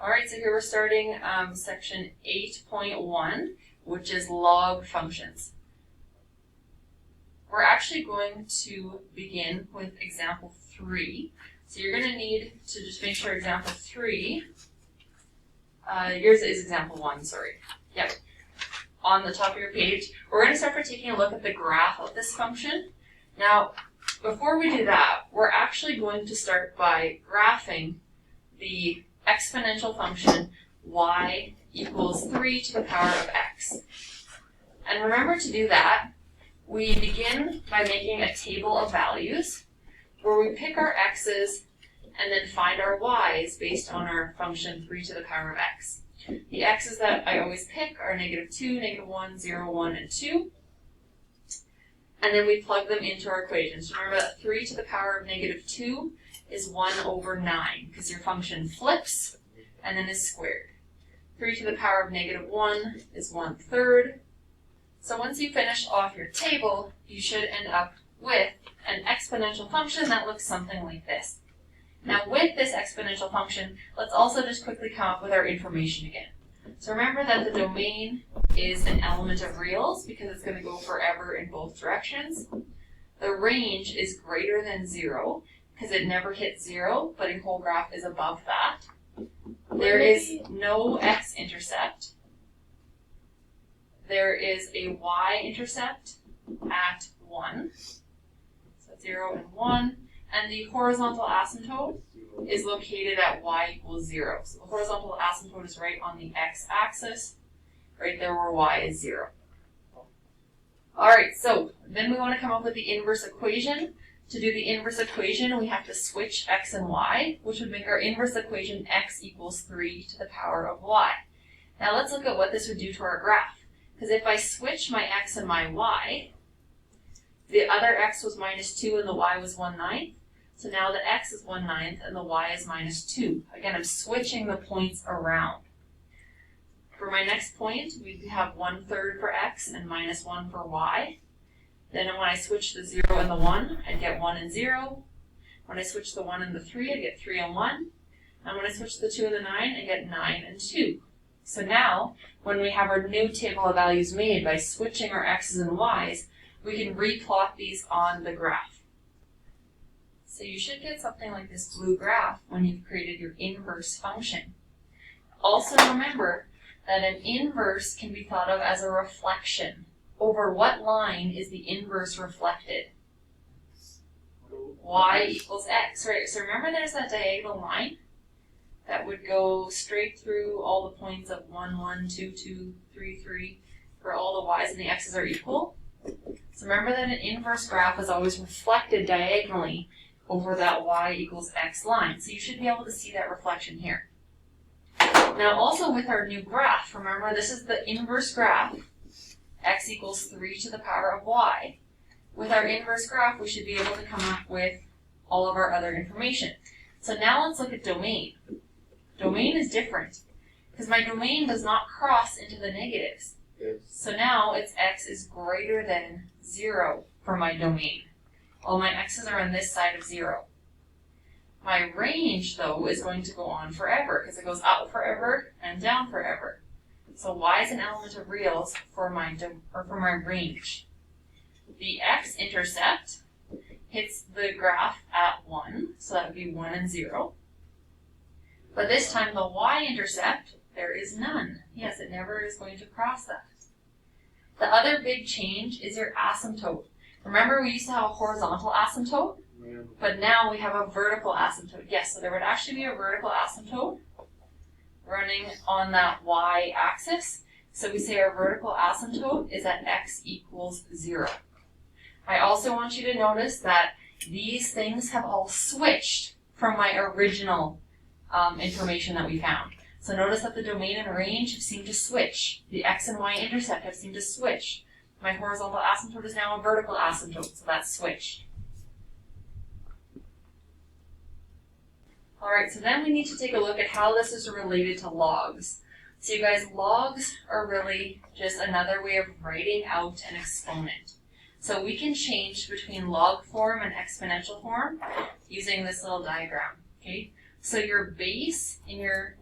All right, so here we're starting section 8.1, which is log functions. We're actually going to begin with example 3. So you're going to need to just make sure example 3, yours is example 1, sorry. Yep. On the top of your page, we're going to start by taking a look at the graph of this function. Now, before we do that, we're actually going to start by graphing the exponential function y equals 3 to the power of x. And remember, to do that, we begin by making a table of values where we pick our x's and then find our y's based on our function 3 to the power of x. The x's that I always pick are -2, -1, 0, 1, and 2. And then we plug them into our equations. Remember that 3 to the power of -2 is 1 over 9, because your function flips and then is squared. 3 to the power of -1 is 1/3. So once you finish off your table, you should end up with an exponential function that looks something like this. Now with this exponential function, let's also just quickly come up with our information again. So remember that the domain is an element of reals because it's going to go forever in both directions. The range is greater than 0 because it never hits 0, but in whole graph is above that. There is no x-intercept. There is a y-intercept at 1, so 0 and 1, and the horizontal asymptote is located at y equals 0. So the horizontal asymptote is right on the x-axis, right there where y is 0. Alright, so then we want to come up with the inverse equation. To do the inverse equation, we have to switch x and y, which would make our inverse equation x equals 3 to the power of y. Now let's look at what this would do to our graph. Because if I switch my x and my y, the other x was -2 and the y was 1/9. So now the x is 1/9 and the y is -2. Again, I'm switching the points around. For my next point, we have 1/3 for x and -1 for y. Then when I switch the 0 and the 1, I get 1 and 0. When I switch the 1 and the 3, I get 3 and 1. And when I switch the 2 and the 9, I get 9 and 2. So now, when we have our new table of values made by switching our x's and y's, we can replot these on the graph. So you should get something like this blue graph when you've created your inverse function. Also remember that an inverse can be thought of as a reflection. Over what line is the inverse reflected? Y equals x, right? So remember there's that diagonal line that would go straight through all the points of 1, 1, 2, 2, 3, 3, where all the y's and the x's are equal. So remember that an inverse graph is always reflected diagonally over that y equals x line. So you should be able to see that reflection here. Now also with our new graph, remember this is the inverse graph, x equals 3 to the power of y. With our inverse graph, we should be able to come up with all of our other information. So now let's look at domain. Domain is different because my domain does not cross into the negatives. Yes. So now its x is greater than 0 for my domain. All my x's are on this side of 0. My range, though, is going to go on forever because it goes up forever and down forever. So y is an element of reals for my range. The x-intercept hits the graph at 1, so that would be 1 and 0. But this time the y-intercept, there is none. Yes, it never is going to cross that. The other big change is your asymptote. Remember we used to have a horizontal asymptote? Yeah. But now we have a vertical asymptote. Yes, so there would actually be a vertical asymptote running on that y-axis. So we say our vertical asymptote is at x equals 0. I also want you to notice that these things have all switched from my original information that we found. So notice that the domain and range have seemed to switch. The x and y intercept have seemed to switch. My horizontal asymptote is now a vertical asymptote, so that's switched. Alright, so then we need to take a look at how this is related to logs. So you guys, logs are really just another way of writing out an exponent. So we can change between log form and exponential form using this little diagram. Okay? So your base in your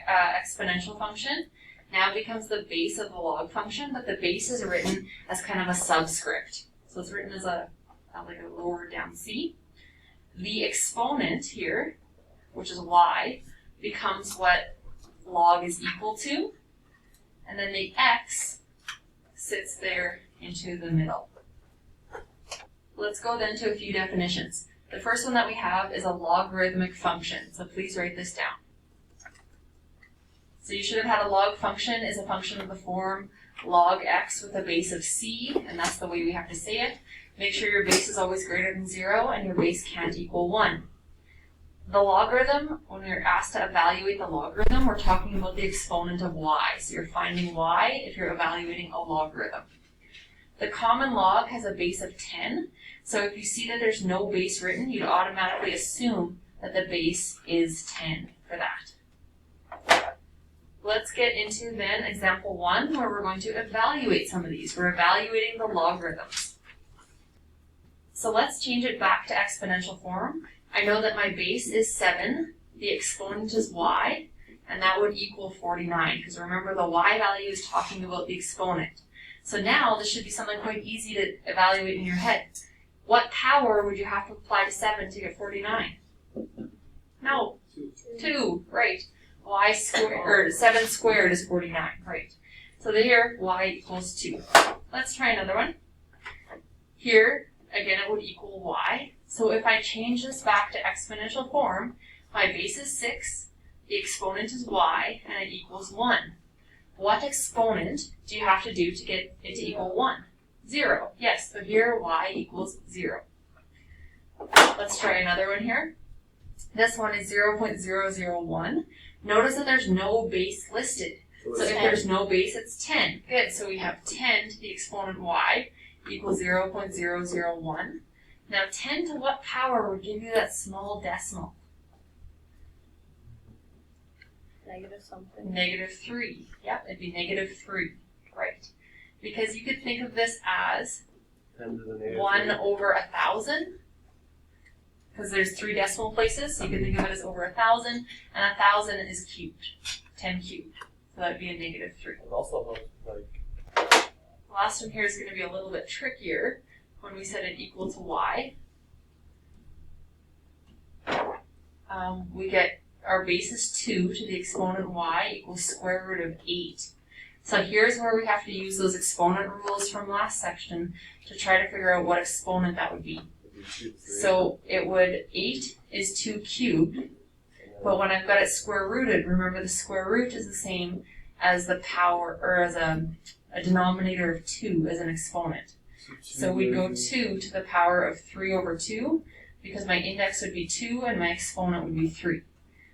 exponential function now becomes the base of the log function, but the base is written as kind of a subscript. So it's written as like a lower down c. The exponent here, which is y, becomes what log is equal to, and then the x sits there into the middle. Let's go then to a few definitions. The first one that we have is a logarithmic function, so please write this down. So you should have had a log function is a function of the form log x with a base of c, and that's the way we have to say it. Make sure your base is always greater than 0 and your base can't equal 1. The logarithm, when we're asked to evaluate the logarithm, we're talking about the exponent of y. So you're finding y if you're evaluating a logarithm. The common log has a base of 10, so if you see that there's no base written, you'd automatically assume that the base is 10 for that. Let's get into then example 1, where we're going to evaluate some of these. We're evaluating the logarithms. So let's change it back to exponential form. I know that my base is 7, the exponent is y, and that would equal 49, because remember the y value is talking about the exponent. So now this should be something quite easy to evaluate in your head. What power would you have to apply to 7 to get 49? No, 2, right. Y squared, or 7 squared is 49, right. So here, y equals 2. Let's try another one. Here, again, it would equal y. So if I change this back to exponential form, my base is 6, the exponent is y, and it equals 1. What exponent do you have to do to get it to equal 1? 0. Yes, so here y equals 0. Let's try another one here. This one is 0.001. Notice that there's no base listed. So if there's no base, it's 10. Good, so we have 10 to the exponent y equals 0.001. Now 10 to what power would give you that small decimal? Negative something. Negative 3. Yep, it'd be negative 3. Right. Because you could think of this as 1 over 1,000. Because there's 3 decimal places, so you can think of it as over 1,000, and 1,000 is cubed, 10 cubed. So that would be a negative 3. It also helps, like... The last one here is going to be a little bit trickier when we set it equal to y. We get our base is 2 to the exponent y equals square root of 8. So here's where we have to use those exponent rules from last section to try to figure out what exponent that would be. So it would, 8 is 2 cubed, but when I've got it square rooted, remember the square root is the same as the power, or as a denominator of 2 as an exponent. So we go 2 to the power of 3 over 2, because my index would be 2 and my exponent would be 3.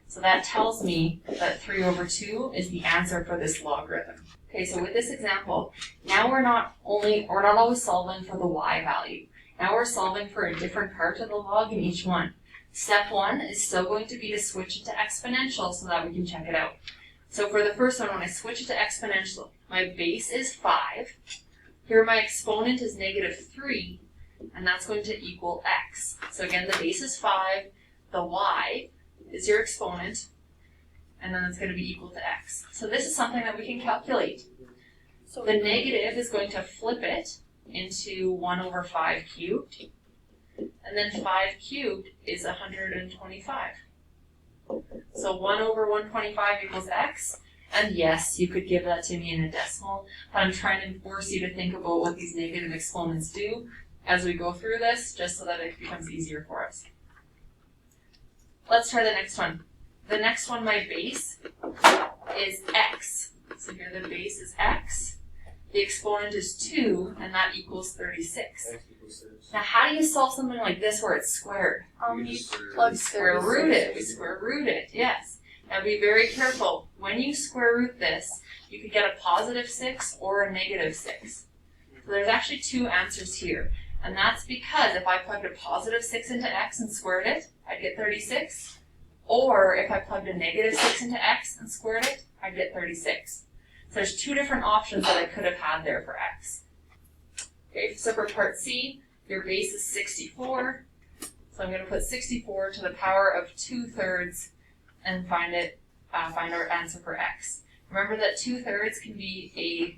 So that tells me that 3 over 2 is the answer for this logarithm. Okay, so with this example, now we're not always solving for the y value. Now we're solving for a different part of the log in each one. Step 1 is still going to be to switch it to exponential so that we can check it out. So for the first one, when I switch it to exponential, my base is 5. Here my exponent is negative 3, and that's going to equal x. So again, the base is 5, the y is your exponent, and then it's going to be equal to x. So this is something that we can calculate. So the negative is going to flip it into 1 over 5 cubed, and then 5 cubed is 125. So 1 over 125 equals x, and yes, you could give that to me in a decimal, but I'm trying to force you to think about what these negative exponents do as we go through this, just so that it becomes easier for us. Let's try the next one. The next one, my base, is x. So here the base is x. The exponent is 2, and that equals 36. Now, how do you solve something like this where it's squared? You plug Square root it. We square root it, yes. Now, be very careful. When you square root this, you could get a positive 6 or a negative 6. So there's actually 2 answers here. And that's because if I plugged a positive 6 into x and squared it, I'd get 36. Or if I plugged a negative 6 into x and squared it, I'd get 36. So there's 2 different options that I could have had there for x. Okay, so for part C, your base is 64. So I'm going to put 64 to the power of 2/3 and find it find our answer for x. Remember that 2/3 can be a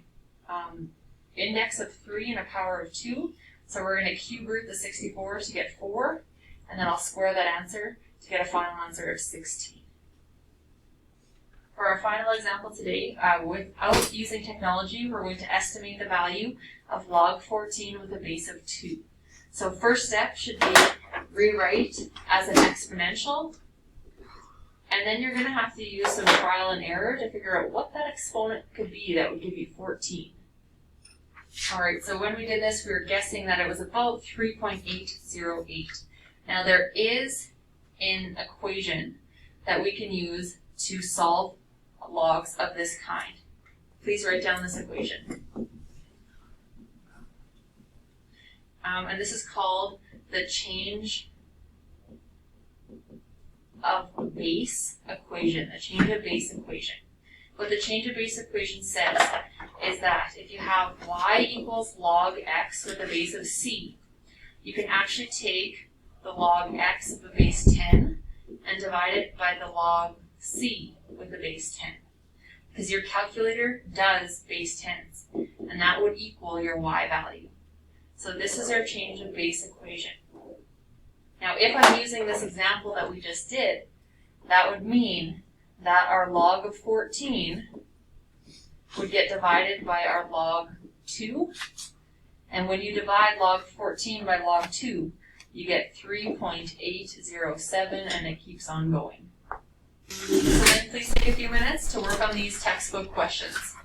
index of 3 and a power of 2. So we're going to cube root the 64 to get 4, and then I'll square that answer to get a final answer of 16. For our final example today, without using technology, we're going to estimate the value of log 14 with a base of 2. So first step should be rewrite as an exponential, and then you're going to have to use some trial and error to figure out what that exponent could be that would give you 14. Alright, so when we did this, we were guessing that it was about 3.808. Now there is an equation that we can use to solve logs of this kind. Please write down this equation. And this is called the change of base equation, the change of base equation. What the change of base equation says is that if you have y equals log x with a base of c, you can actually take the log x of the base 10 and divide it by the log c with the base 10. Because your calculator does base 10s, and that would equal your y value. So this is our change of base equation. Now if I'm using this example that we just did, that would mean that our log of 14 would get divided by our log 2. And when you divide log 14 by log 2, you get 3.807, and it keeps on going. So then please take a few minutes to work on these textbook questions.